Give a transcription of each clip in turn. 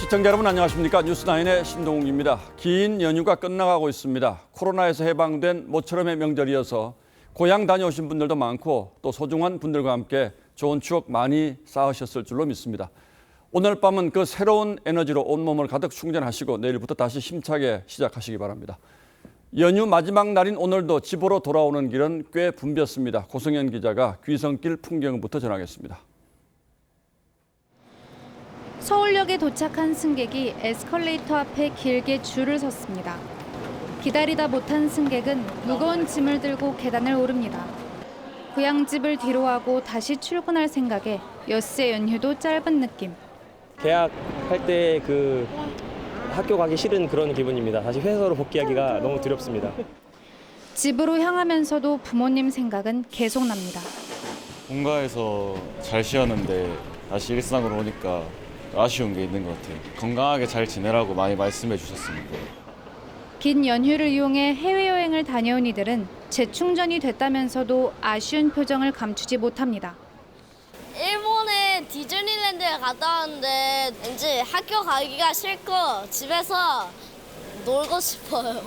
시청자 여러분 안녕하십니까. 뉴스9의 신동욱입니다. 긴 연휴가 끝나가고 있습니다. 코로나에서 해방된 모처럼의 명절이어서 고향 다녀오신 분들도 많고 또 소중한 분들과 함께 좋은 추억 많이 쌓으셨을 줄로 믿습니다. 오늘 밤은 그 새로운 에너지로 온몸을 가득 충전하시고 내일부터 다시 힘차게 시작하시기 바랍니다. 연휴 마지막 날인 오늘도 집으로 돌아오는 길은 꽤 붐볐습니다. 고성현 기자가 귀성길 풍경부터 전하겠습니다. 서울역에 도착한 승객이 에스컬레이터 앞에 길게 줄을 섰습니다. 기다리다 못한 승객은 무거운 짐을 들고 계단을 오릅니다. 고향집을 뒤로하고 다시 출근할 생각에 엿새 연휴도 짧은 느낌. 계약할 때 학교 가기 싫은 그런 기분입니다. 다시 회사로 복귀하기가 너무 두렵습니다. 집으로 향하면서도 부모님 생각은 계속 납니다. 본가에서 잘 쉬었는데 다시 일상으로 오니까 아쉬운 게 있는 것 같아요. 건강하게 잘 지내라고 많이 말씀해 주셨습니다. 긴 연휴를 이용해 해외여행을 다녀온 이들은 재충전이 됐다면서도 아쉬운 표정을 감추지 못합니다. 일본에 디즈니랜드에 갔다 왔는데 왠지 학교 가기가 싫고 집에서 놀고 싶어요.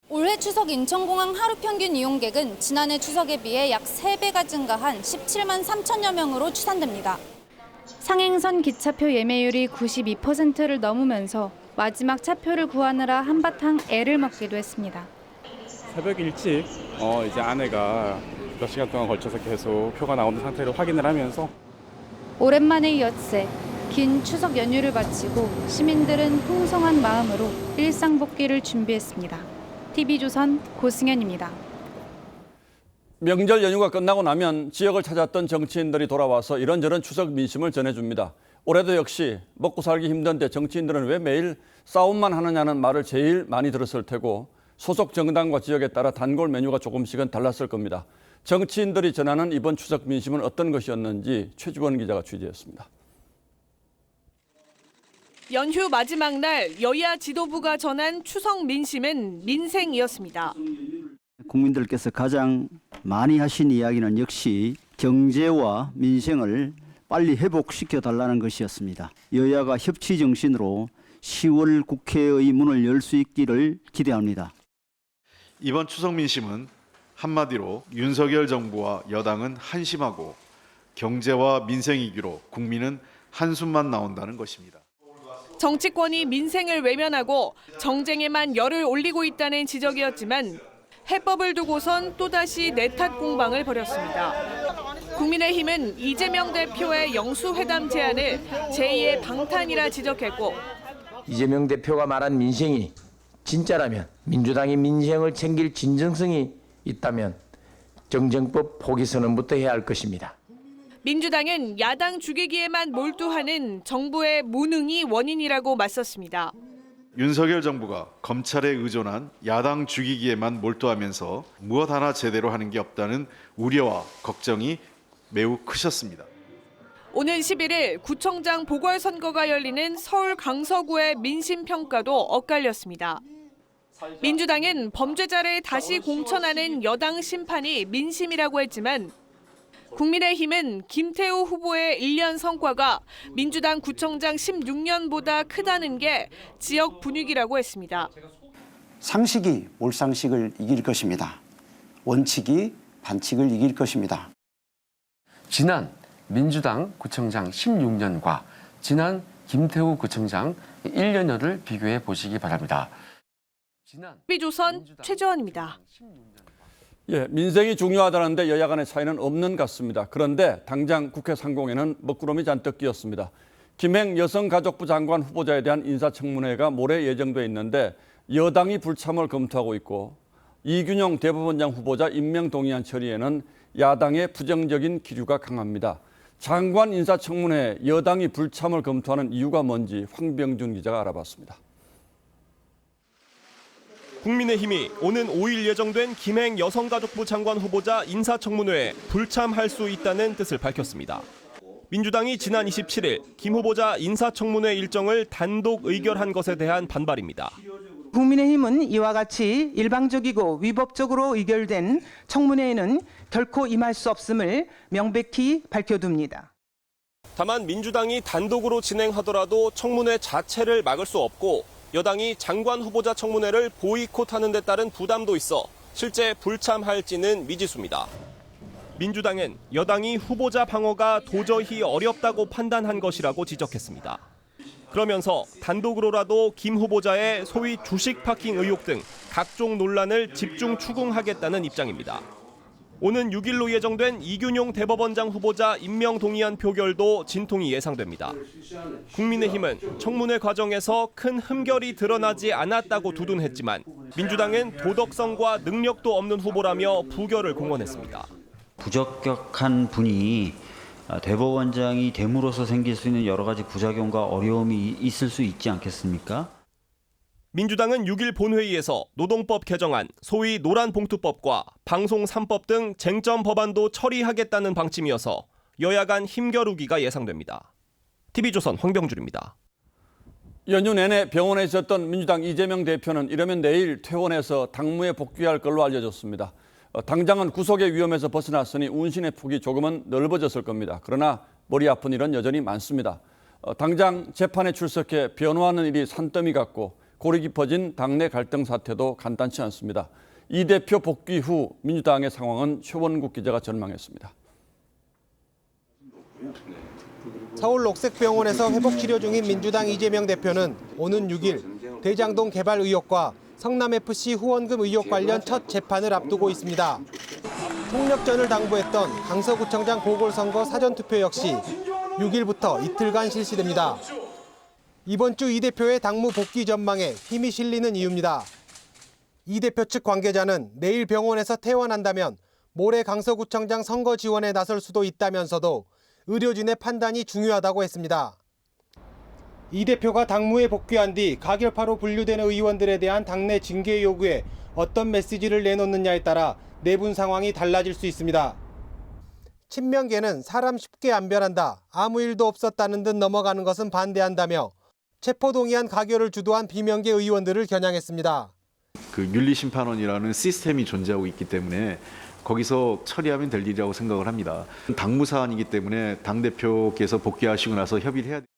올해 추석 인천공항 하루 평균 이용객은 지난해 추석에 비해 약 3배가 증가한 17만 3천여 명으로 추산됩니다. 상행선 기차표 예매율이 92%를 넘으면서 마지막 차표를 구하느라 한바탕 애를 먹기도 했습니다. 새벽 일찍 이제 아내가 몇 시간 동안 걸쳐서 계속 표가 나오는 상태로 확인을 하면서 오랜만에 엿새 긴 추석 연휴를 마치고 시민들은 풍성한 마음으로 일상 복귀를 준비했습니다. TV조선 고승현입니다. 명절 연휴가 끝나고 나면 지역을 찾았던 정치인들이 돌아와서 이런저런 추석 민심을 전해줍니다. 올해도 역시 먹고 살기 힘든데 정치인들은 왜 매일 싸움만 하느냐는 말을 제일 많이 들었을 테고 소속 정당과 지역에 따라 단골 메뉴가 조금씩은 달랐을 겁니다. 정치인들이 전하는 이번 추석 민심은 어떤 것이었는지 최주원 기자가 취재했습니다. 연휴 마지막 날 여야 지도부가 전한 추석 민심은 민생이었습니다. 국민들께서 가장 많이 하신 이야기는 역시 경제와 민생을 빨리 회복시켜 달라는 것이었습니다. 여야가 협치 정신으로 10월 국회의 문을 열 수 있기를 기대합니다. 이번 추석 민심은 한마디로 윤석열 정부와 여당은 한심하고 경제와 민생 위기로 국민은 한숨만 나온다는 것입니다. 정치권이 민생을 외면하고 정쟁에만 열을 올리고 있다는 지적이었지만 해법을 두고선 또다시 내탓 공방을 벌였습니다. 국민의힘은 이재명 대표의 영수회담 제안을 제2의 방탄이라 지적했고 이재명 대표가 말한 민생이 진짜라면 민주당이 민생을 챙길 진정성이 있다면 정쟁법 포기 선언부터 해야 할 것입니다. 민주당은 야당 죽이기에만 몰두하는 정부의 무능이 원인이라고 맞섰습니다. 윤석열 정부가 검찰에 의존한 야당 죽이기에만 몰두하면서 무엇 하나 제대로 하는 게 없다는 우려와 걱정이 매우 크셨습니다. 오는 11일 구청장 보궐선거가 열리는 서울 강서구의 민심평가도 엇갈렸습니다. 민주당은 범죄자를 다시 공천하는 여당 심판이 민심이라고 했지만 국민의힘은 김태우 후보의 1년 성과가 민주당 구청장 16년보다 크다는 게 지역 분위기라고 했습니다. 상식이 몰상식을 이길 것입니다. 원칙이 반칙을 이길 것입니다. 지난 민주당 구청장 16년과 지난 김태우 구청장 1년여를 비교해 보시기 바랍니다. TV조선 최재원입니다. 민생이 중요하다는데 여야 간의 차이는 없는 것 같습니다. 그런데 당장 국회 상공에는 먹구름이 잔뜩 끼었습니다. 김행 여성가족부 장관 후보자에 대한 인사청문회가 모레 예정돼 있는데 여당이 불참을 검토하고 있고 이균용 대법원장 후보자 임명 동의안 처리에는 야당의 부정적인 기류가 강합니다. 장관 인사청문회 여당이 불참을 검토하는 이유가 뭔지 황병준 기자가 알아봤습니다. 국민의힘이 오는 5일 예정된 김행 여성가족부 장관 후보자 인사청문회에 불참할 수 있다는 뜻을 밝혔습니다. 민주당이 지난 27일 김 후보자 인사청문회 일정을 단독 의결한 것에 대한 반발입니다. 국민의힘은 이와 같이 일방적이고 위법적으로 의결된 청문회에는 결코 임할 수 없음을 명백히 밝혀둡니다. 다만 민주당이 단독으로 진행하더라도 청문회 자체를 막을 수 없고 여당이 장관 후보자 청문회를 보이콧하는 데 따른 부담도 있어 실제 불참할지는 미지수입니다. 민주당은 여당이 후보자 방어가 도저히 어렵다고 판단한 것이라고 지적했습니다. 그러면서 단독으로라도 김 후보자의 소위 주식 파킹 의혹 등 각종 논란을 집중 추궁하겠다는 입장입니다. 오는 6일로 예정된 이균용 대법원장 후보자 임명 동의안 표결도 진통이 예상됩니다. 국민의힘은 청문회 과정에서 큰 흠결이 드러나지 않았다고 두둔했지만 민주당은 도덕성과 능력도 없는 후보라며 부결을 공언했습니다. 부적격한 분이 대법원장이 됨으로써 생길 수 있는 여러 가지 부작용과 어려움이 있을 수 있지 않겠습니까? 민주당은 6일 본회의에서 노동법 개정안, 소위 노란봉투법과 방송 3법 등 쟁점 법안도 처리하겠다는 방침이어서 여야 간 힘겨루기가 예상됩니다. TV조선 황병준입니다. 연휴 내내 병원에 있었던 민주당 이재명 대표는 이러면 내일 퇴원해서 당무에 복귀할 걸로 알려졌습니다. 당장은 구속의 위험에서 벗어났으니 운신의 폭이 조금은 넓어졌을 겁니다. 그러나 머리 아픈 일은 여전히 많습니다. 당장 재판에 출석해 변호하는 일이 산더미 같고 골이 깊어진 당내 갈등 사태도 간단치 않습니다. 이 대표 복귀 후 민주당의 상황은 최원국 기자가 전망했습니다. 서울 녹색병원에서 회복치료 중인 민주당 이재명 대표는 오는 6일 대장동 개발 의혹과 성남FC 후원금 의혹 관련 첫 재판을 앞두고 있습니다. 통력전을 당부했던 강서구청장 보궐선거 사전투표 역시 6일부터 이틀간 실시됩니다. 이번 주 이 대표의 당무 복귀 전망에 힘이 실리는 이유입니다. 이 대표 측 관계자는 내일 병원에서 퇴원한다면 모레 강서구청장 선거 지원에 나설 수도 있다면서도 의료진의 판단이 중요하다고 했습니다. 이 대표가 당무에 복귀한 뒤 가결파로 분류되는 의원들에 대한 당내 징계 요구에 어떤 메시지를 내놓느냐에 따라 내분 상황이 달라질 수 있습니다. 친명계는 사람 쉽게 안 변한다, 아무 일도 없었다는 듯 넘어가는 것은 반대한다며 체포동의안 가결을 주도한 비명계 의원들을 겨냥했습니다. 그 윤리심판원이라는 시스템이 존재하고 있기 때문에 거기서 처리하면 될 일이라고 생각을 합니다. 당무 사안이기 때문에 당대표께서 복귀하시고 나서 협의를 해야 됩니다.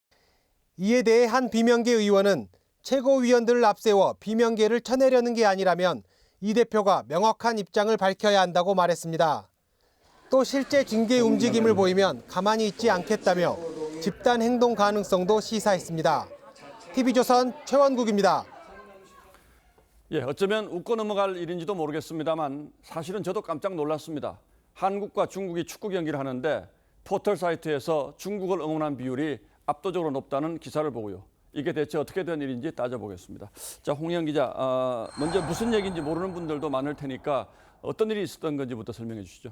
이에 대해 한 비명계 의원은 최고위원들을 앞세워 비명계를 쳐내려는 게 아니라면 이 대표가 명확한 입장을 밝혀야 한다고 말했습니다. 또 실제 징계 움직임을 보이면 가만히 있지 않겠다며 집단 행동 가능성도 시사했습니다. TV조선 최원국입니다. 예, 어쩌면 웃고 넘어갈 일인지도 모르겠습니다만 사실은 저도 깜짝 놀랐습니다. 한국과 중국이 축구 경기를 하는데 포털 사이트에서 중국을 응원한 비율이 압도적으로 높다는 기사를 보고요. 이게 대체 어떻게 된 일인지 따져보겠습니다. 자, 홍영 기자, 먼저 무슨 얘기인지 모르는 분들도 많을 테니까 어떤 일이 있었던 건지부터 설명해 주시죠.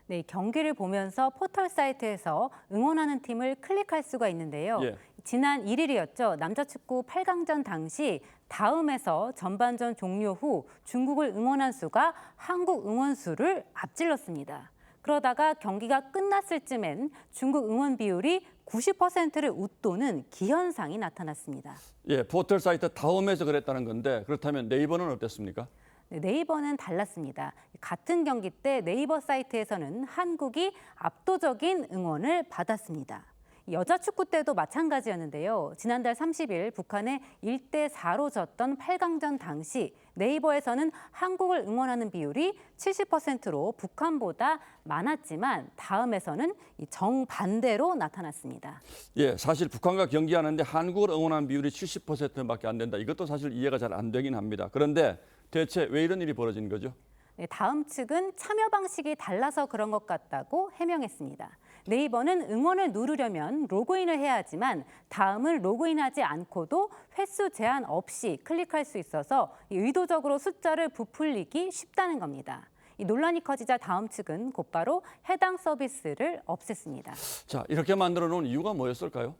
네, 경기를 보면서 포털 사이트에서 응원하는 팀을 클릭할 수가 있는데요. 예. 지난 1일이었죠. 남자축구 8강전 당시 다음에서 전반전 종료 후 중국을 응원한 수가 한국 응원 수를 앞질렀습니다. 그러다가 경기가 끝났을 쯤엔 중국 응원 비율이 90%를 웃도는 기현상이 나타났습니다. 예, 포털 사이트 다음에서 그랬다는 건데 그렇다면 네이버는 어땠습니까? 네, 네이버는 달랐습니다. 같은 경기 때 네이버 사이트에서는 한국이 압도적인 응원을 받았습니다. 여자 축구 때도 마찬가지였는데요. 지난달 30일 북한에 1대4로 졌던 8강전 당시 네이버에서는 한국을 응원하는 비율이 70%로 북한보다 많았지만 다음에서는 정반대로 나타났습니다. 예, 사실 북한과 경기하는데 한국을 응원하는 비율이 70%밖에 안 된다. 이것도 사실 이해가 잘 안 되긴 합니다. 그런데 대체 왜 이런 일이 벌어진 거죠? 네, 다음 측은 참여 방식이 달라서 그런 것 같다고 해명했습니다. 네이버는 응원을 누르려면 로그인을 해야 하지만 다음을 로그인하지 않고도 횟수 제한 없이 클릭할 수 있어서 의도적으로 숫자를 부풀리기 쉽다는 겁니다. 이 논란이 커지자 다음 측은 곧바로 해당 서비스를 없앴습니다. 자, 이렇게 만들어 놓은 이유가 뭐였을까요?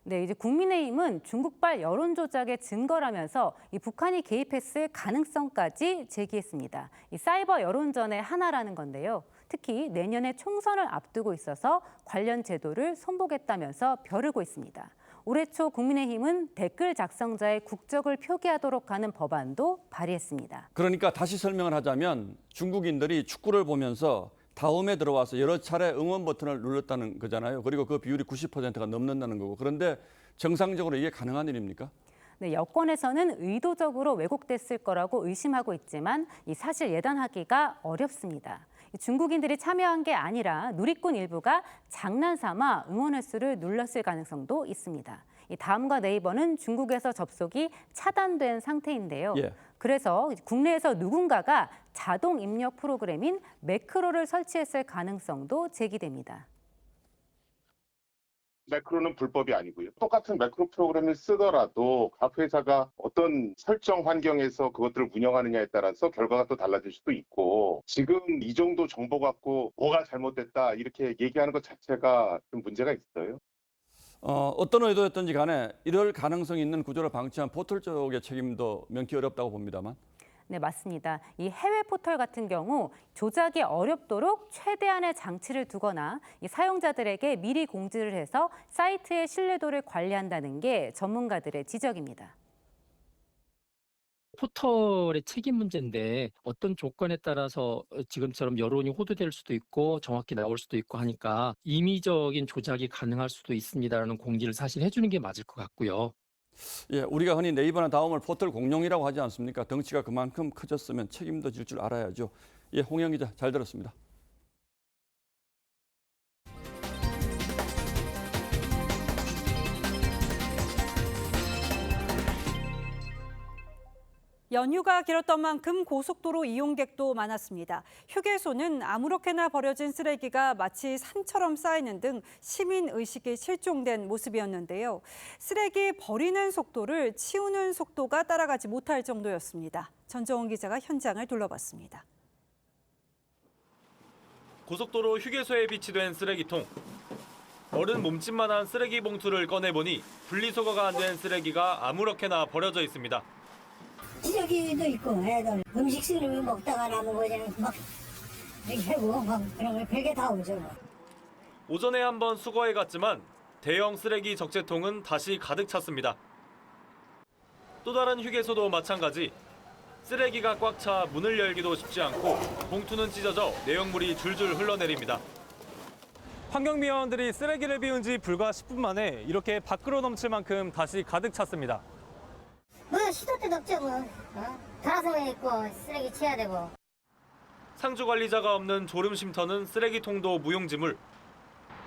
네, 이제 국민의힘은 중국발 여론 조작의 증거라면서 이 북한이 개입했을 가능성까지 제기했습니다. 이 사이버 여론전의 하나라는 건데요. 특히 내년에 총선을 앞두고 있어서 관련 제도를 손보겠다면서 벼르고 있습니다. 올해 초 국민의힘은 댓글 작성자의 국적을 표기하도록 하는 법안도 발의했습니다. 그러니까 다시 설명을 하자면 중국인들이 축구를 보면서 다음에 들어와서 여러 차례 응원 버튼을 눌렀다는 거잖아요. 그리고 그 비율이 90%가 넘는다는 거고. 그런데 정상적으로 이게 가능한 일입니까? 네, 여권에서는 의도적으로 왜곡됐을 거라고 의심하고 있지만 사실 예단하기가 어렵습니다. 중국인들이 참여한 게 아니라 누리꾼 일부가 장난삼아 응원 횟수를 눌렀을 가능성도 있습니다. 다음과 네이버는 중국에서 접속이 차단된 상태인데요. 예. 그래서 국내에서 누군가가 자동 입력 프로그램인 매크로를 설치했을 가능성도 제기됩니다. 매크로는 불법이 아니고요. 똑같은 매크로 프로그램을 쓰더라도 각 회사가 어떤 설정 환경에서 그것들을 운영하느냐에 따라서 결과가 또 달라질 수도 있고, 지금 이 정도 정보 갖고 뭐가 잘못됐다 이렇게 얘기하는 것 자체가 좀 문제가 있어요. 어떤 의도였든지 간에 이럴 가능성이 있는 구조를 방치한 포털 쪽의 책임도 명키 어렵다고 봅니다만. 네, 맞습니다. 이 해외 포털 같은 경우 조작이 어렵도록 최대한의 장치를 두거나 이 사용자들에게 미리 공지를 해서 사이트의 신뢰도를 관리한다는 게 전문가들의 지적입니다. 포털의 책임 문제인데 어떤 조건에 따라서 지금처럼 여론이 호도될 수도 있고 정확히 나올 수도 있고 하니까 임의적인 조작이 가능할 수도 있습니다라는 공지를 사실 해주는 게 맞을 것 같고요. 예, 우리가 흔히 네이버나 다음을 포털 공룡이라고 하지 않습니까? 덩치가 그만큼 커졌으면 책임도 질 줄 알아야죠. 예, 홍영 기자 잘 들었습니다. 연휴가 길었던 만큼 고속도로 이용객도 많았습니다. 휴게소는 아무렇게나 버려진 쓰레기가 마치 산처럼 쌓이는 등 시민의식이 실종된 모습이었는데요. 쓰레기 버리는 속도를 치우는 속도가 따라가지 못할 정도였습니다. 전정원 기자가 현장을 둘러봤습니다. 고속도로 휴게소에 비치된 쓰레기통. 어른 몸집만한 쓰레기 봉투를 꺼내보니 분리수거가 안 된 쓰레기가 아무렇게나 버려져 있습니다. 쓰레기도 있고 애들 음식 쓰레기 먹다가 남은 거 그냥 막 해고 막 그런 걸 별게 다 오죠. 오전에 한번 수거해 갔지만 대형 쓰레기 적재통은 다시 가득 찼습니다. 또 다른 휴게소도 마찬가지. 쓰레기가 꽉 차 문을 열기도 쉽지 않고 봉투는 찢어져 내용물이 줄줄 흘러내립니다. 환경미화원들이 쓰레기를 비운 지 불과 10분 만에 이렇게 밖으로 넘칠 만큼 다시 가득 찼습니다. 뭐 시도 때도 없죠 뭐. 가라성에 있고 쓰레기 치워야 되고. 상주 관리자가 없는 졸음 쉼터는 쓰레기통도 무용지물.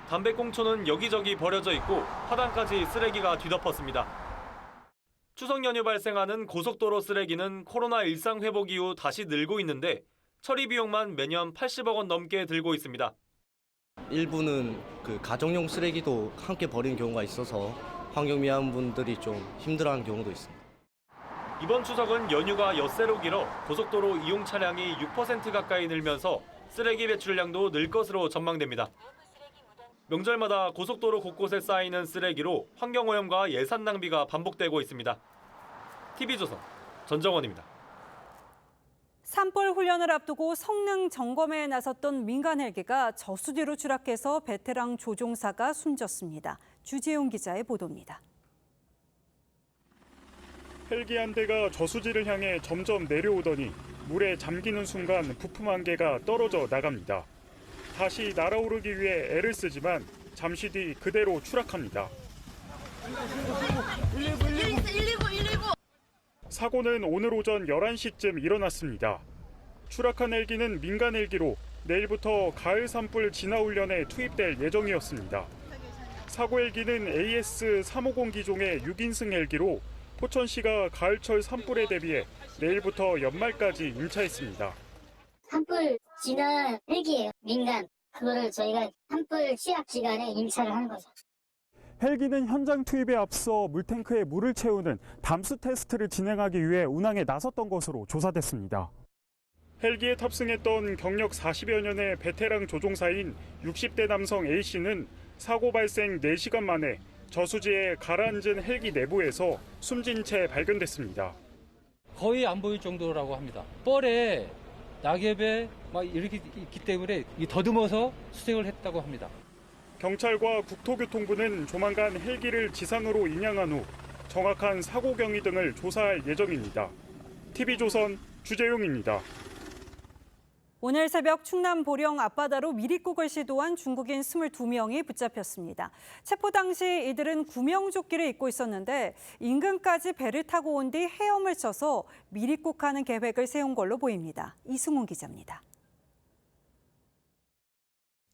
담배꽁초는 여기저기 버려져 있고 화단까지 쓰레기가 뒤덮었습니다. 추석 연휴 발생하는 고속도로 쓰레기는 코로나 일상 회복 이후 다시 늘고 있는데 처리 비용만 매년 80억 원 넘게 들고 있습니다. 일부는 그 가정용 쓰레기도 함께 버리는 경우가 있어서 환경미화원분들이 좀 힘들어하는 경우도 있습니다. 이번 추석은 연휴가 엿새로 길어 고속도로 이용 차량이 6% 가까이 늘면서 쓰레기 배출량도 늘 것으로 전망됩니다. 명절마다 고속도로 곳곳에 쌓이는 쓰레기로 환경오염과 예산 낭비가 반복되고 있습니다. TV조선 전정원입니다. 산불 훈련을 앞두고 성능 점검에 나섰던 민간 헬기가 저수지로 추락해서 베테랑 조종사가 숨졌습니다. 주재용 기자의 보도입니다. 헬기 한 대가 저수지를 향해 점점 내려오더니 물에 잠기는 순간 부품 한 개가 떨어져 나갑니다. 다시 날아오르기 위해 애를 쓰지만 잠시 뒤 그대로 추락합니다. 119. 사고는 오늘 오전 11시쯤 일어났습니다. 추락한 헬기는 민간 헬기로 내일부터 가을 산불 진화 훈련에 투입될 예정이었습니다. 사고 헬기는 AS350 기종의 6인승 헬기로 포천시가 가을철 산불에 대비해 내일부터 연말까지 임차했습니다. 산불 진화 헬기예요. 민간. 그거를 저희가 산불 취약 기간에 임차를 한 거죠. 헬기는 현장 투입에 앞서 물탱크에 물을 채우는 담수 테스트를 진행하기 위해 운항에 나섰던 것으로 조사됐습니다. 헬기에 탑승했던 경력 40여 년의 베테랑 조종사인 60대 남성 A씨는 사고 발생 4시간 만에 저수지에 가라앉은 헬기 내부에서 숨진 채 발견됐습니다. 거의 안 보일 정도라고 합니다. 뻘에 낙엽에 막 이렇게 있기 때문에 더듬어서 수색을 했다고 합니다. 경찰과 국토교통부는 조만간 헬기를 지상으로 인양한 후 정확한 사고 경위 등을 조사할 예정입니다. TV조선 주재용입니다. 오늘 새벽 충남 보령 앞바다로 미립국을 시도한 중국인 22명이 붙잡혔습니다. 체포 당시 이들은 구명조끼를 입고 있었는데 인근까지 배를 타고 온 뒤 헤엄을 쳐서 미립국하는 계획을 세운 걸로 보입니다. 이승훈 기자입니다.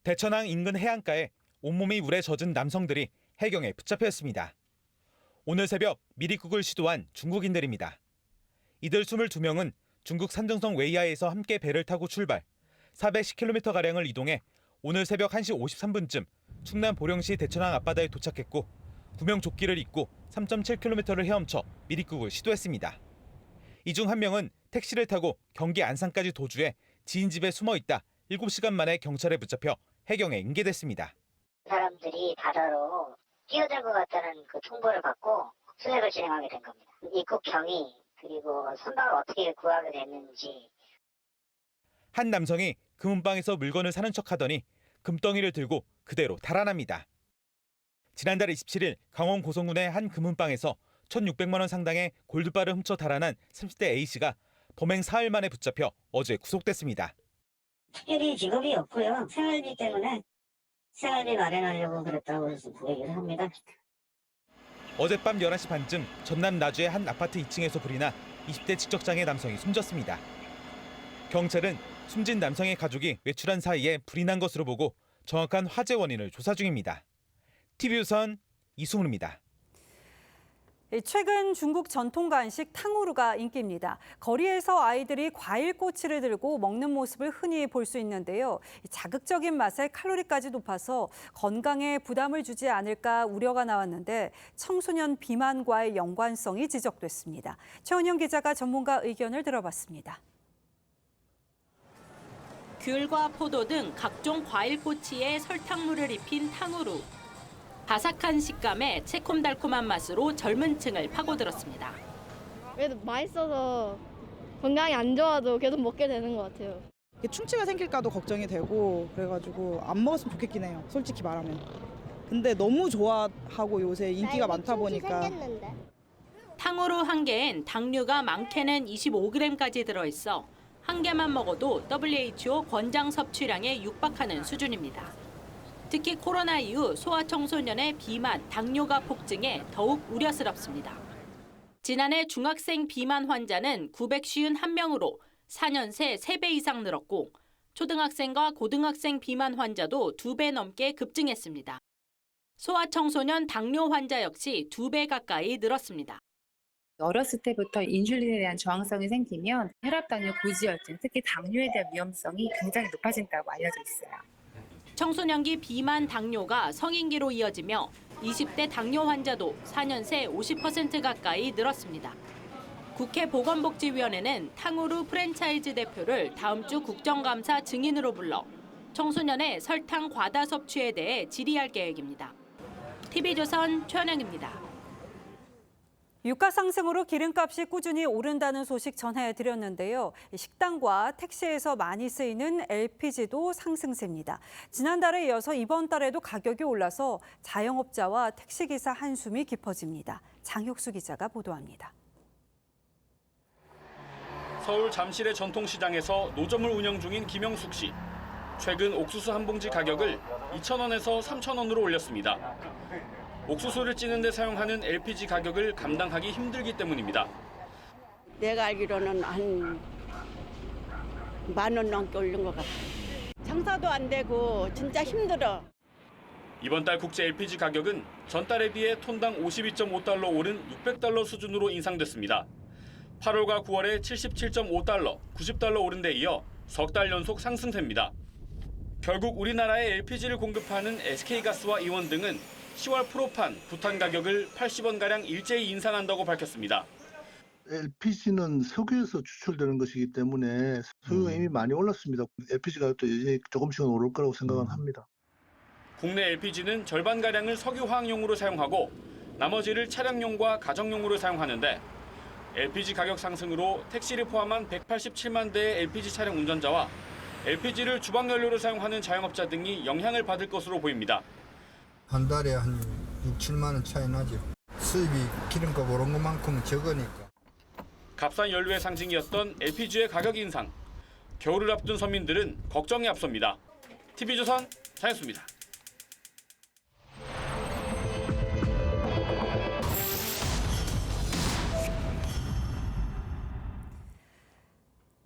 대천항 인근 해안가에 온몸이 물에 젖은 남성들이 해경에 붙잡혔습니다. 오늘 새벽 미립국을 시도한 중국인들입니다. 이들 22명은 중국 산정성 웨이하에서 함께 배를 타고 출발, 410km가량을 이동해 오늘 새벽 1시 53분쯤 충남 보령시 대천항 앞바다에 도착했고 구명조끼를 입고 3.7km를 헤엄쳐 미립국을 시도했습니다. 이 중 한 명은 택시를 타고 경기 안산까지 도주해 지인 집에 숨어 있다 7시간 만에 경찰에 붙잡혀 해경에 인계됐습니다. 사람들이 바다로 뛰어들 것 같다는 그 통보를 받고 수색을 진행하게 된 겁니다. 입국 경위 그리고 선박을 어떻게 구하게 됐는지. 한 남성이 금은방에서 물건을 사는 척하더니 금덩이를 들고 그대로 달아납니다. 지난달 27일 강원 고성군의 한 금은방에서 1,600만 원 상당의 골드바를 훔쳐 달아난 30대 A씨가 범행 사흘 만에 붙잡혀 어제 구속됐습니다. 특별히 직업이 없고요. 생활비 때문에 생활비 마련하려고 그랬다고 얘기를 합니다. 어젯밤 11시 반쯤 전남 나주의 한 아파트 2층에서 불이 나 20대 직접장애 남성이 숨졌습니다. 경찰은 숨진 남성의 가족이 외출한 사이에 불이 난 것으로 보고 정확한 화재 원인을 조사 중입니다. TV조선 이승훈입니다. 최근 중국 전통 간식 탕후루가 인기입니다. 거리에서 아이들이 과일꼬치를 들고 먹는 모습을 흔히 볼 수 있는데요. 자극적인 맛에 칼로리까지 높아서 건강에 부담을 주지 않을까 우려가 나왔는데 청소년 비만과의 연관성이 지적됐습니다. 최원영 기자가 전문가 의견을 들어봤습니다. 귤과 포도 등 각종 과일꼬치에 설탕물을 입힌 탕후루. 바삭한 식감에 새콤달콤한 맛으로 젊은 층을 파고들었습니다. 그래도 맛있어서 건강이 안 좋아도 계속 먹게 되는 것 같아요. 충치가 생길까도 걱정이 되고 그래가지고 안 먹었으면 좋겠긴 해요. 솔직히 말하면. 근데 너무 좋아하고 요새 인기가 많다 보니까. 탕후루 한 개엔 당류가 많게는 25g까지 들어있어 한 개만 먹어도 WHO 권장 섭취량에 육박하는 수준입니다. 특히 코로나 이후 소아청소년의 비만, 당뇨가 폭증해 더욱 우려스럽습니다. 지난해 중학생 비만 환자는 951명으로 4년 새 3배 이상 늘었고 초등학생과 고등학생 비만 환자도 2배 넘게 급증했습니다. 소아청소년 당뇨 환자 역시 2배 가까이 늘었습니다. 어렸을 때부터 인슐린에 대한 저항성이 생기면 혈압당뇨, 고지혈증, 특히 당뇨에 대한 위험성이 굉장히 높아진다고 알려져 있어요. 청소년기 비만 당뇨가 성인기로 이어지며 20대 당뇨 환자도 4년 새 50% 가까이 늘었습니다. 국회 보건복지위원회는 탕후루 프랜차이즈 대표를 다음 주 국정감사 증인으로 불러 청소년의 설탕 과다 섭취에 대해 질의할 계획입니다. TV조선 최원영입니다. 유가 상승으로 기름값이 꾸준히 오른다는 소식 전해드렸는데요. 식당과 택시에서 많이 쓰이는 LPG도 상승세입니다. 지난달에 이어서 이번 달에도 가격이 올라서 자영업자와 택시기사 한숨이 깊어집니다. 장혁수 기자가 보도합니다. 서울 잠실의 전통시장에서 노점을 운영 중인 김영숙 씨. 최근 옥수수 한 봉지 가격을 2,000원에서 3,000원으로 올렸습니다. 옥수수를 찌는 데 사용하는 LPG 가격을 감당하기 힘들기 때문입니다. 내가 알기로는 한 10,000원 넘게 오른 것 같아. 장사도 안 되고 진짜 힘들어. 이번 달 국제 LPG 가격은 전달에 비해 톤당 52.5달러 오른 600달러 수준으로 인상됐습니다. 8월과 9월에 77.5달러, 90달러 오른 데 이어 석 달 연속 상승세입니다. 결국 우리나라에 LPG를 공급하는 SK가스와 이원 등은 10월 프로판, 부탄 가격을 80원가량 일제히 인상한다고 밝혔습니다. LPG는 석유에서 추출되는 것이기 때문에 석유가 이미 많이 올랐습니다. LPG 가격도 이제 조금씩은 오를 거라고 생각은 합니다. 국내 LPG는 절반가량을 석유화학용으로 사용하고 나머지를 차량용과 가정용으로 사용하는데 LPG 가격 상승으로 택시를 포함한 187만 대의 LPG 차량 운전자와 LPG를 주방연료로 사용하는 자영업자 등이 영향을 받을 것으로 보입니다. 한 달에 한 6, 7만 원 차이 나죠. 수입이 기름값 오른 것만큼 적으니까. 값싼 연료의 상징이었던 LPG의 가격 인상. 겨울을 앞둔 서민들은 걱정이 앞섭니다. TV조선 장현수입니다.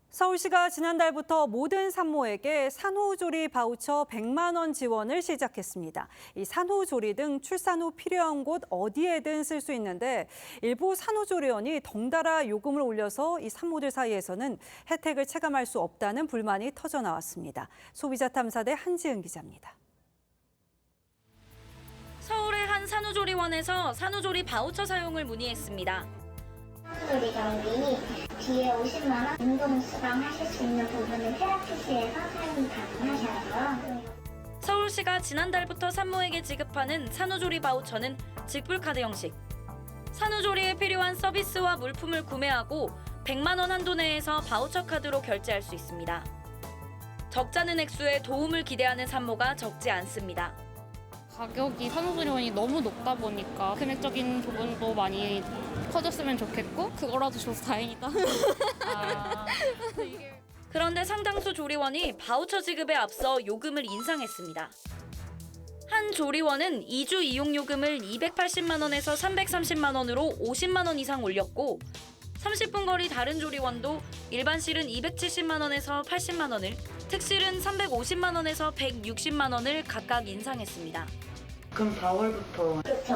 서울시가 지난달부터 모든 산모에게 산후조리 바우처 100만 원 지원을 시작했습니다. 이 산후조리 등 출산 후 필요한 곳 어디에든 쓸 수 있는데 일부 산후조리원이 덩달아 요금을 올려서 이 산모들 사이에서는 혜택을 체감할 수 없다는 불만이 터져 나왔습니다. 소비자탐사대 한지은 기자입니다. 서울의 한 산후조리원에서 산후조리 바우처 사용을 문의했습니다. 산후조리 경비 뒤에 50만 원 임금 수강하실 수 있는 부분은 테라피스에서 사용이 가능하셔서 서울시가 지난달부터 산모에게 지급하는 산후조리 바우처는 직불카드 형식. 산후조리에 필요한 서비스와 물품을 구매하고 100만 원 한도 내에서 바우처 카드로 결제할 수 있습니다. 적잖은 액수에 도움을 기대하는 산모가 적지 않습니다. 가격이 산후조리원이 너무 높다 보니까 금액적인 부분도 많이 커졌으면 좋겠고 그거라도 줘서 다행이다. 그런데 상당수 조리원이 바우처 지급에 앞서 요금을 인상했습니다. 한 조리원은 2주 이용 요금을 280만 원에서 330만 원으로 50만 원 이상 올렸고 30분 거리 다른 조리원도 일반 실은 270만 원에서 80만 원을, 특실은 350만 원에서 160만 원을 각각 인상했습니다. 그럼 4월부터 그렇죠.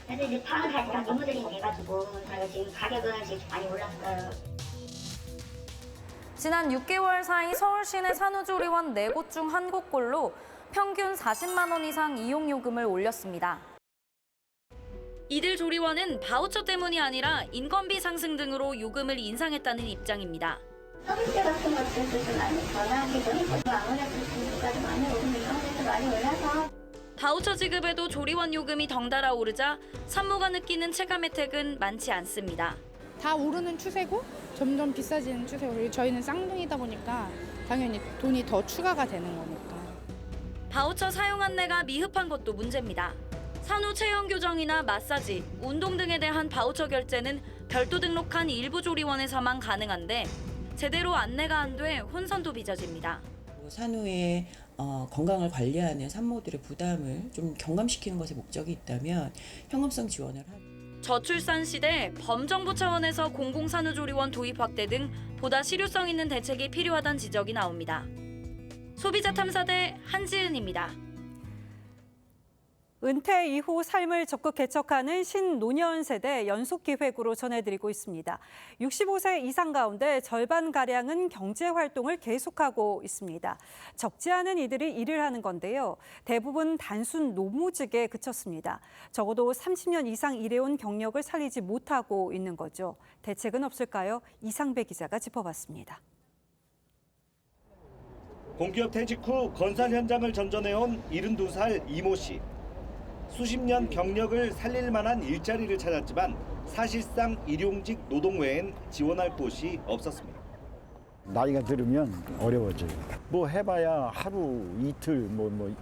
그래서 이제 파악하니까 리모델링 돼가지고 저희가 지금 가격은 지금 많이 올랐어요. 지난 6개월 사이 서울 시내 산후조리원 4곳 중 1곳꼴로 평균 40만 원 이상 이용 요금을 올렸습니다. 이들 조리원은 바우처 때문이 아니라 인건비 상승 등으로 요금을 인상했다는 입장입니다. 서비스 같은 것들도 좀 많이 변화하기도 했고 아무래도 물가도 많이 오르고 이런 데도 많이 올라서 바우처 지급에도 조리원 요금이 덩달아 오르자 산모가 느끼는 체감 혜택은 많지 않습니다. 다 오르는 추세고 점점 비싸지는 추세고 그리고 저희는 쌍둥이다 보니까 당연히 돈이 더 추가가 되는 거니까. 바우처 사용 안내가 미흡한 것도 문제입니다. 산후 체형 교정이나 마사지, 운동 등에 대한 바우처 결제는 별도 등록한 일부 조리원에서만 가능한데 제대로 안내가 안 돼 혼선도 빚어집니다. 산후의 건강을 관리하는 산모들의 부담을 좀 경감시키는 것에 목적이 있다면 현금성 지원을 하고 저출산 시대 범정부 차원에서 공공산후조리원 도입 확대 등 보다 실효성 있는 대책이 필요하다는 지적이 나옵니다. 소비자탐사대 한지은입니다. 은퇴 이후 삶을 적극 개척하는 신노년 세대 연속기획으로 전해드리고 있습니다. 65세 이상 가운데 절반가량은 경제활동을 계속하고 있습니다. 적지 않은 이들이 일을 하는 건데요. 대부분 단순 노무직에 그쳤습니다. 적어도 30년 이상 일해온 경력을 살리지 못하고 있는 거죠. 대책은 없을까요? 이상배 기자가 짚어봤습니다. 공기업 퇴직 후 건설 현장을 전전해온 72살 이모 씨. 수십 년 경력을 살릴 만한 일자리를 찾았지만 사실상 일용직 노동 외엔 지원할 곳이 없었습니다. 나이가 들으면 어려워져요. 뭐 해봐야 하루 이틀 뭐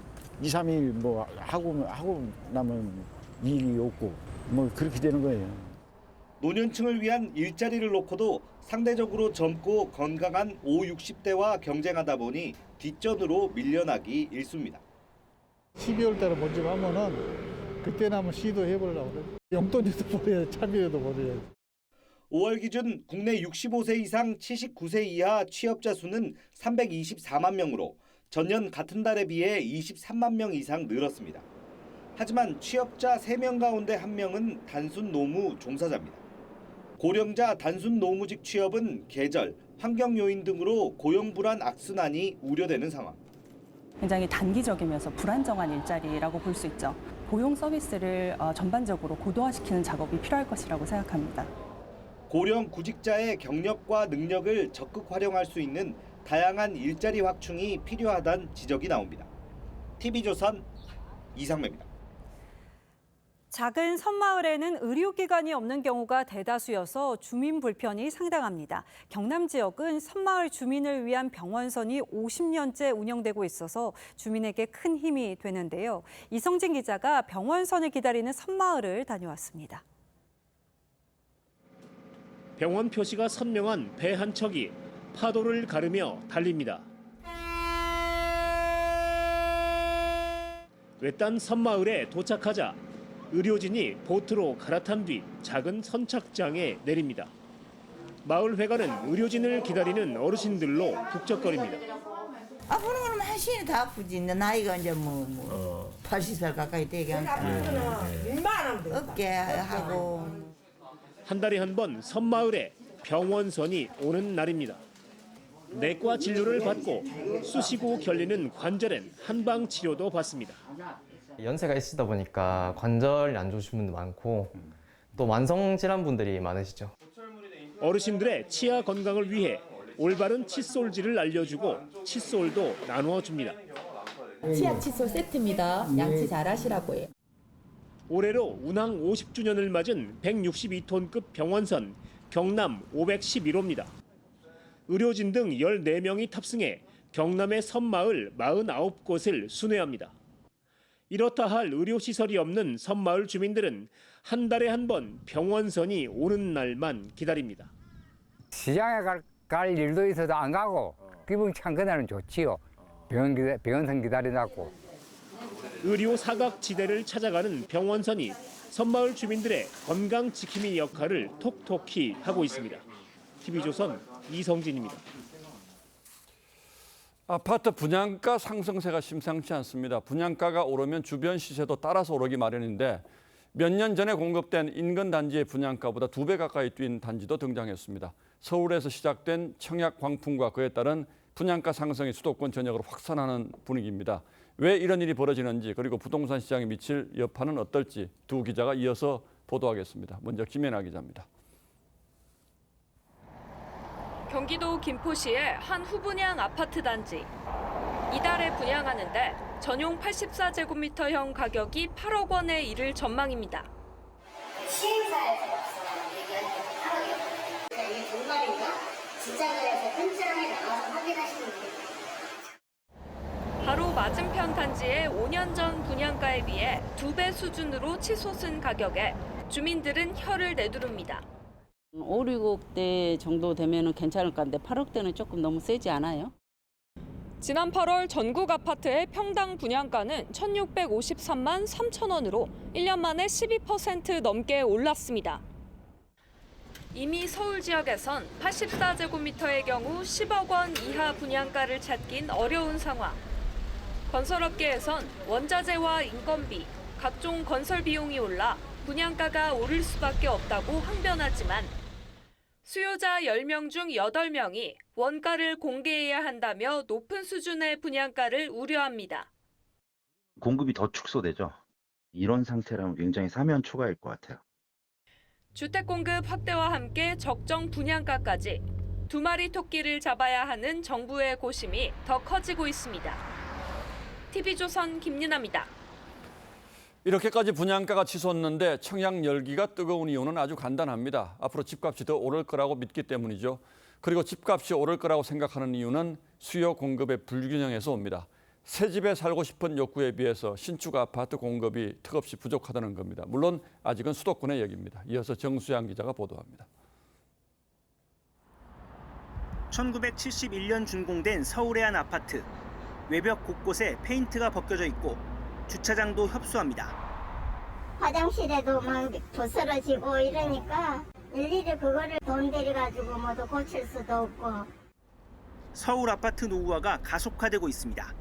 2, 3일 뭐 하고 나면 일이 없고 뭐 그렇게 되는 거예요. 노년층을 위한 일자리를 놓고도 상대적으로 젊고 건강한 5, 60대와 경쟁하다 보니 뒷전으로 밀려나기 일쑤입니다. 12월 달에 먼저 하면은 그때는 한번 시도해보려고 그래. 용돈이도 벌어야 차비에도 벌어야. 5월 기준 국내 65세 이상 79세 이하 취업자 수는 324만 명으로 전년 같은 달에 비해 23만 명 이상 늘었습니다. 하지만 취업자 3명 가운데 1명은 단순 노무 종사자입니다. 고령자 단순 노무직 취업은 계절, 환경 요인 등으로 고용 불안 악순환이 우려되는 상황. 굉장히 단기적이면서 불안정한 일자리라고 볼 수 있죠. 고용 서비스를 전반적으로 고도화시키는 작업이 필요할 것이라고 생각합니다. 고령 구직자의 경력과 능력을 적극 활용할 수 있는 다양한 일자리 확충이 필요하다는 지적이 나옵니다. TV조선 이상매입니다. 작은 섬마을에는 의료기관이 없는 경우가 대다수여서 주민 불편이 상당합니다. 경남 지역은 섬마을 주민을 위한 병원선이 50년째 운영되고 있어서 주민에게 큰 힘이 되는데요. 이성진 기자가 병원선을 기다리는 섬마을을 다녀왔습니다. 병원 표시가 선명한 배 한 척이 파도를 가르며 달립니다. 외딴 섬마을에 도착하자 의료진이 보트로 갈아탄 뒤 작은 선착장에 내립니다. 마을 회관은 의료진을 기다리는 어르신들로 북적거립니다. 아프는 거는 한신이 다 아프지. 나이가 이제 80살 가까이 되게 하니까. 어깨 하고. 한 달에 한 번 섬마을에 병원선이 오는 날입니다. 내과 진료를 받고 쑤시고 결리는 관절엔 한방 치료도 받습니다. 연세가 있으다 보니까 관절이 안 좋으신 분도 많고 또 만성 질환 분들이 많으시죠. 어르신들의 치아 건강을 위해 올바른 칫솔질을 알려주고 칫솔도 나누어 줍니다. 치약 칫솔 세트입니다. 양치 잘 하시라고 해요. 올해로 운항 50주년을 맞은 162톤급 병원선 경남 511호입니다. 의료진 등 14명이 탑승해 경남의 섬마을 49곳을 순회합니다. 이렇다 할 의료시설이 없는 섬마을 주민들은 한 달에 한 번 병원선이 오는 날만 기다립니다. 시장에 갈 일도 있어도 안 가고 기분 참 그날은 좋지요. 병원선 기다린다고. 의료 사각지대를 찾아가는 병원선이 섬마을 주민들의 건강 지킴이 역할을 톡톡히 하고 있습니다. TV조선 이성진입니다. 아파트 분양가 상승세가 심상치 않습니다. 분양가가 오르면 주변 시세도 따라서 오르기 마련인데 몇 년 전에 공급된 인근 단지의 분양가보다 2배 가까이 뛴 단지도 등장했습니다. 서울에서 시작된 청약 광풍과 그에 따른 분양가 상승이 수도권 전역으로 확산하는 분위기입니다. 왜 이런 일이 벌어지는지 그리고 부동산 시장에 미칠 여파는 어떨지 두 기자가 이어서 보도하겠습니다. 먼저 김연아 기자입니다. 경기도 김포시의 한 후분양 아파트 단지. 이달에 분양하는데 전용 84제곱미터형 가격이 8억 원에 이를 전망입니다. 시행사에서 얘기하는 8억이요. 이게 정말인가? 직장에서 현장에 나가서 확인하시는 분이 바로 맞은편 단지의 5년 전 분양가에 비해 2배 수준으로 치솟은 가격에 주민들은 혀를 내두릅니다. 5, 6억대 정도 되면 괜찮을 건데 8억대는 조금 너무 세지 않아요? 지난 8월 전국 아파트의 평당 분양가는 1,653만 3천 원으로 1년 만에 12% 넘게 올랐습니다. 이미 서울 지역에선 84제곱미터의 경우 10억 원 이하 분양가를 찾긴 어려운 상황. 건설업계에선 원자재와 인건비, 각종 건설 비용이 올라 분양가가 오를 수밖에 없다고 항변하지만 수요자 10명 중 8명이 원가를 공개해야 한다며 높은 수준의 분양가를 우려합니다. 공급이 더 축소되죠. 이런 상태라면 굉장히 사면초가일 것 같아요. 주택 공급 확대와 함께 적정 분양가까지 두 마리 토끼를 잡아야 하는 정부의 고심이 더 커지고 있습니다. TV조선 김윤아입니다. 이렇게까지 분양가가 치솟는데 청약 열기가 뜨거운 이유는 아주 간단합니다. 앞으로 집값이 더 오를 거라고 믿기 때문이죠. 그리고 집값이 오를 거라고 생각하는 이유는 수요 공급의 불균형에서 옵니다. 새 집에 살고 싶은 욕구에 비해서 신축 아파트 공급이 턱없이 부족하다는 겁니다. 물론 아직은 수도권의 얘기입니다. 이어서 정수양 기자가 보도합니다. 1971년 준공된 서울의 한 아파트. 외벽 곳곳에 페인트가 벗겨져 있고 주차장도 협소합니다. 화장실에도 막 부스러지고 이러니까 일일이 그거를 돈 들여가지고 모두 고칠 수도 없고. 서울 아파트 노후화가 가속화되고 있습니다.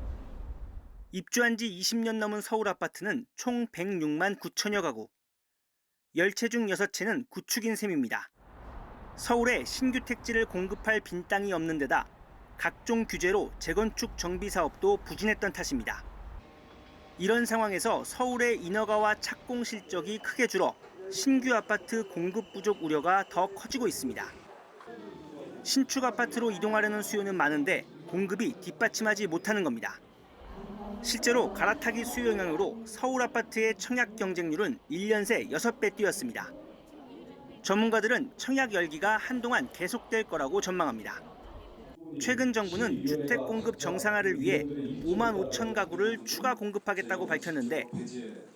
입주한 지 20년 넘은 서울 아파트는 총 106만 9천여 가구. 10채 중 6채는 구축인 셈입니다. 서울에 신규 택지를 공급할 빈 땅이 없는 데다 각종 규제로 재건축 정비 사업도 부진했던 탓입니다. 이런 상황에서 서울의 인허가와 착공 실적이 크게 줄어 신규 아파트 공급 부족 우려가 더 커지고 있습니다. 신축 아파트로 이동하려는 수요는 많은데 공급이 뒷받침하지 못하는 겁니다. 실제로 갈아타기 수요 영향으로 서울 아파트의 청약 경쟁률은 1년 새 6배 뛰었습니다. 전문가들은 청약 열기가 한동안 계속될 거라고 전망합니다. 최근 정부는 주택 공급 정상화를 위해 5만 5천 가구를 추가 공급하겠다고 밝혔는데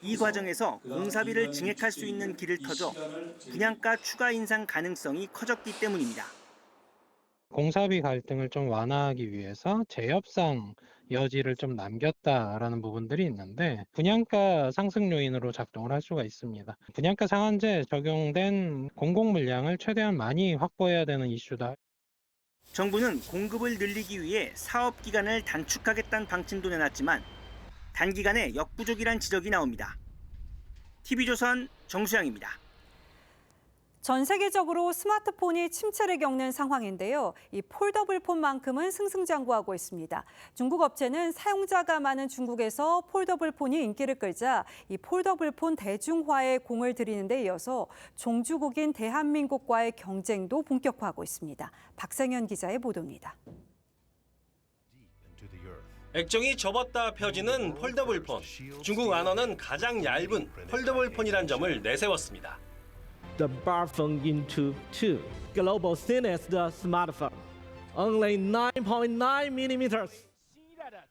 이 과정에서 공사비를 증액할 수 있는 길을 터져 분양가 추가 인상 가능성이 커졌기 때문입니다. 공사비 갈등을 좀 완화하기 위해서 재협상 여지를 좀 남겼다라는 부분들이 있는데 분양가 상승 요인으로 작동을 할 수가 있습니다. 분양가 상한제 적용된 공공 물량을 최대한 많이 확보해야 되는 이슈다. 정부는 공급을 늘리기 위해 사업 기간을 단축하겠다는 방침도 내놨지만 단기간에 역부족이란 지적이 나옵니다. TV조선 정수영입니다. 전 세계적으로 스마트폰이 침체를 겪는 상황인데요. 이 폴더블 폰만큼은 승승장구하고 있습니다. 중국 업체는 사용자가 많은 중국에서 폴더블 폰이 인기를 끌자 이 폴더블 폰 대중화에 공을 들이는 데 이어서 종주국인 대한민국과의 경쟁도 본격화하고 있습니다. 박상현 기자의 보도입니다. 액정이 접었다 펴지는 폴더블 폰. 중국 안원은 가장 얇은 폴더블 폰이란 점을 내세웠습니다. The bar phone into 2. Global thinnest smartphone. Only 9.9 millimeters.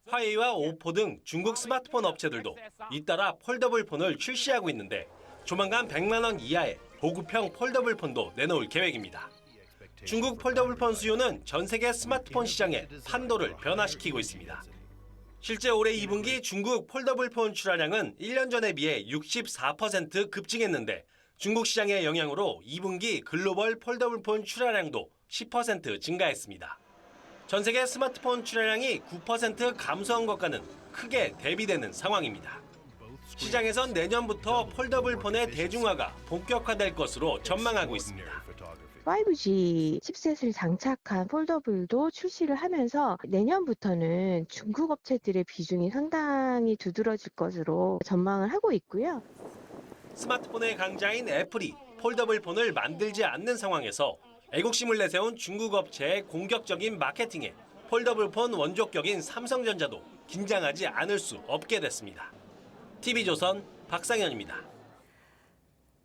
화웨이와 오포 등 중국 스마트폰 업체들도 잇따라 폴더블 폰을 출시하고 있는데 조만간 100만 원 이하의 보급형 폴더블 폰도 내놓을 계획입니다. 중국 폴더블 폰 수요는 전 세계 스마트폰 시장의 판도를 변화시키고 있습니다. 실제 올해 2분기 중국 폴더블 폰 출하량은 1년 전에 비해 64% 급증했는데 중국 시장의 영향으로 2분기 글로벌 폴더블 폰 출하량도 10% 증가했습니다. 전 세계 스마트폰 출하량이 9% 감소한 것과는 크게 대비되는 상황입니다. 시장에선 내년부터 폴더블 폰의 대중화가 본격화될 것으로 전망하고 있습니다. 5G 칩셋을 장착한 폴더블도 출시를 하면서 내년부터는 중국 업체들의 비중이 상당히 두드러질 것으로 전망을 하고 있고요. 스마트폰의 강자인 애플이 폴더블 폰을 만들지 않는 상황에서 애국심을 내세운 중국 업체의 공격적인 마케팅에 폴더블 폰 원조격인 삼성전자도 긴장하지 않을 수 없게 됐습니다. TV조선 박상현입니다.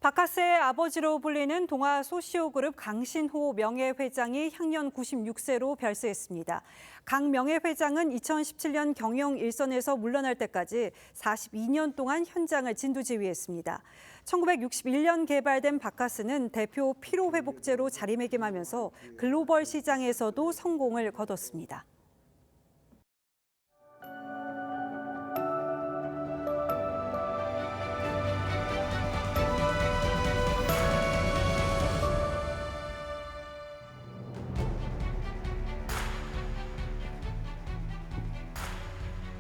바카스의 아버지로 불리는 동아 소시오그룹 강신호 명예회장이 향년 96세로 별세했습니다. 강 명예회장은 2017년 경영 일선에서 물러날 때까지 42년 동안 현장을 진두지휘했습니다. 1961년 개발된 바카스는 대표 피로회복제로 자리매김하면서 글로벌 시장에서도 성공을 거뒀습니다.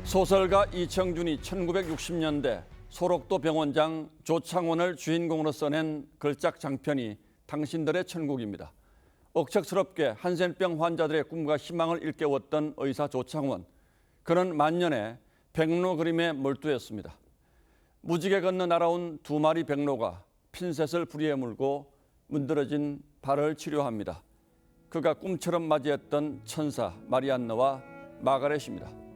소설가 이청준이 1960년대 소록도 병원장 조창원을 주인공으로 써낸 걸작 장편이 당신들의 천국입니다. 억척스럽게 한센병 환자들의 꿈과 희망을 일깨웠던 의사 조창원. 그는 만년에 백로 그림에 몰두했습니다. 무지개 건너 날아온 두 마리 백로가 핀셋을 부리에 물고 문드러진 발을 치료합니다. 그가 꿈처럼 맞이했던 천사 마리안느와 마가렛입니다.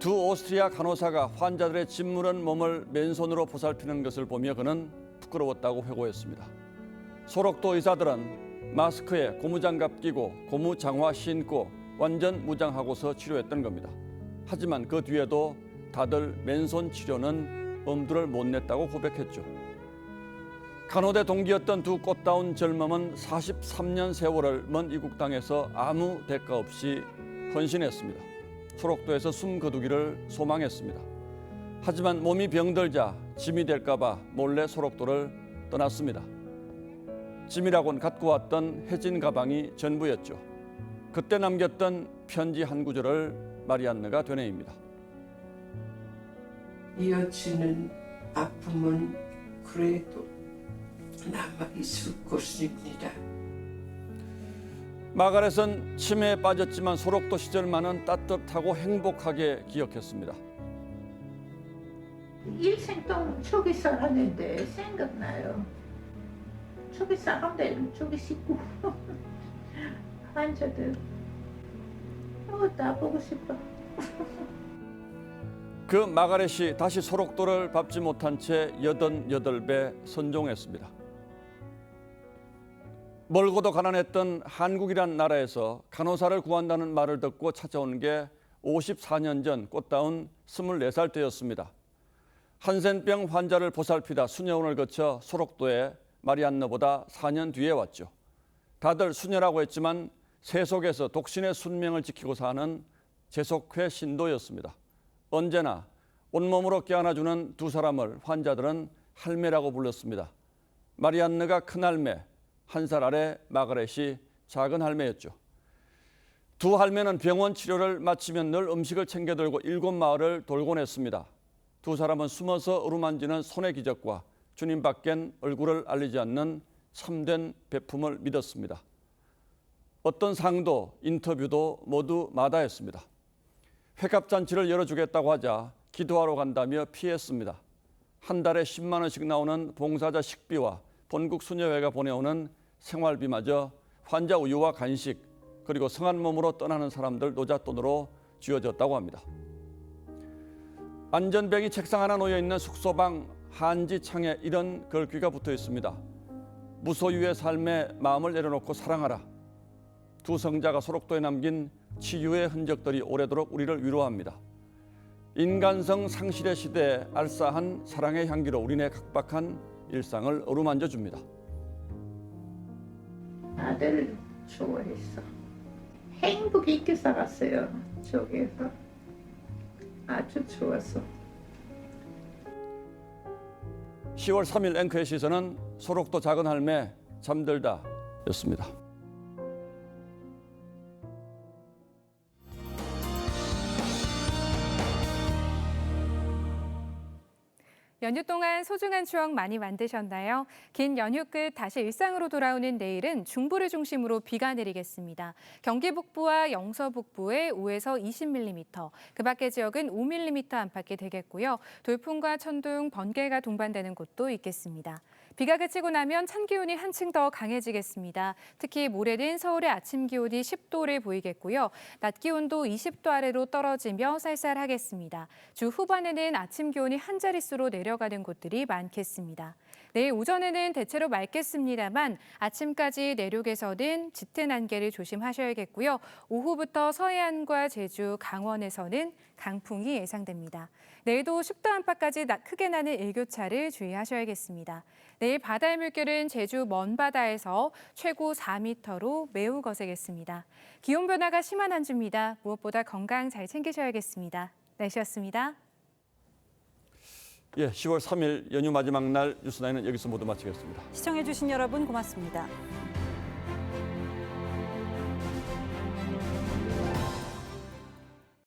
두 오스트리아 간호사가 환자들의 짓무른 몸을 맨손으로 보살피는 것을 보며 그는 부끄러웠다고 회고했습니다. 소록도 의사들은 마스크에 고무장갑 끼고 고무장화 신고 완전 무장하고서 치료했던 겁니다. 하지만 그 뒤에도 다들 맨손 치료는 엄두를 못 냈다고 고백했죠. 간호대 동기였던 두 꽃다운 젊음은 43년 세월을 먼 이국 땅에서 아무 대가 없이 헌신했습니다. 소록도에서 숨 거두기를 소망했습니다. 하지만 몸이 병들자 짐이 될까 봐 몰래 소록도를 떠났습니다. 짐이라곤 갖고 왔던 해진 가방이 전부였죠. 그때 남겼던 편지 한 구절을 마리안느가 되뇌입니다. 이어지는 아픔은 그래도 남아있을 것입니다. 마가렛은 치매에 빠졌지만 소록도 시절만은 따뜻하고 행복하게 기억했습니다. 일생 동안 저기 살았는데 생각나요. 저기 사람들 저기 씻고 환자들 다 보고 싶어. 그 마가렛이 다시 소록도를 밟지 못한 채 88배 선종했습니다. 멀고도 가난했던 한국이란 나라에서 간호사를 구한다는 말을 듣고 찾아온 게 54년 전 꽃다운 24살 때였습니다. 한센병 환자를 보살피다 수녀원을 거쳐 소록도에 마리안느보다 4년 뒤에 왔죠. 다들 수녀라고 했지만 세속에서 독신의 순명을 지키고 사는 재속회 신도였습니다. 언제나 온몸으로 껴안아주는 두 사람을 환자들은 할매라고 불렀습니다. 마리안느가 큰할매, 한 살 아래 마가렛이 작은 할매였죠. 두 할매는 병원 치료를 마치면 늘 음식을 챙겨 들고 7마을을 돌곤 했습니다. 두 사람은 숨어서 어루만지는 손의 기적과 주님 밖엔 얼굴을 알리지 않는 참된 베품을 믿었습니다. 어떤 상도 인터뷰도 모두 마다했습니다. 회갑잔치를 열어주겠다고 하자 기도하러 간다며 피했습니다. 한 달에 10만 원씩 나오는 봉사자 식비와 본국 수녀회가 보내오는 생활비마저 환자 우유와 간식 그리고 성한 몸으로 떠나는 사람들 노잣돈으로 쥐어졌다고 합니다. 안전뱅이 책상 하나 놓여있는 숙소방 한지 창에 이런 글귀가 붙어 있습니다. 무소유의 삶에 마음을 내려놓고 사랑하라. 두 성자가 소록도에 남긴 치유의 흔적들이 오래도록 우리를 위로합니다. 인간성 상실의 시대에 알싸한 사랑의 향기로 우리네 각박한 일상을 어루만져 줍니다. 아들 좋아했어. 행복 있게 살았어요. 저기에서 아주 좋았어. 10월 3일 앵커의 시선은 소록도 작은 할매 잠들다 였습니다. 연휴 동안 소중한 추억 많이 만드셨나요? 긴 연휴 끝 다시 일상으로 돌아오는 내일은 중부를 중심으로 비가 내리겠습니다. 경기 북부와 영서 북부에 5에서 20mm, 그 밖의 지역은 5mm 안팎이 되겠고요. 돌풍과 천둥, 번개가 동반되는 곳도 있겠습니다. 비가 그치고 나면 찬 기온이 한층 더 강해지겠습니다. 특히 모레는 서울의 아침 기온이 10도를 보이겠고요. 낮 기온도 20도 아래로 떨어지며 쌀쌀하겠습니다. 주 후반에는 아침 기온이 한 자릿수로 내려가는 곳들이 많겠습니다. 내일 오전에는 대체로 맑겠습니다만 아침까지 내륙에서는 짙은 안개를 조심하셔야겠고요. 오후부터 서해안과 제주, 강원에서는 강풍이 예상됩니다. 내일도 10도 안팎까지 크게 나는 일교차를 주의하셔야겠습니다. 내일 바다의 물결은 제주 먼바다에서 최고 4m로 매우 거세겠습니다. 기온 변화가 심한 한 주입니다. 무엇보다 건강 잘 챙기셔야겠습니다. 날씨였습니다. 10월 3일 연휴 마지막 날 뉴스나인은 여기서 모두 마치겠습니다. 시청해주신 여러분 고맙습니다.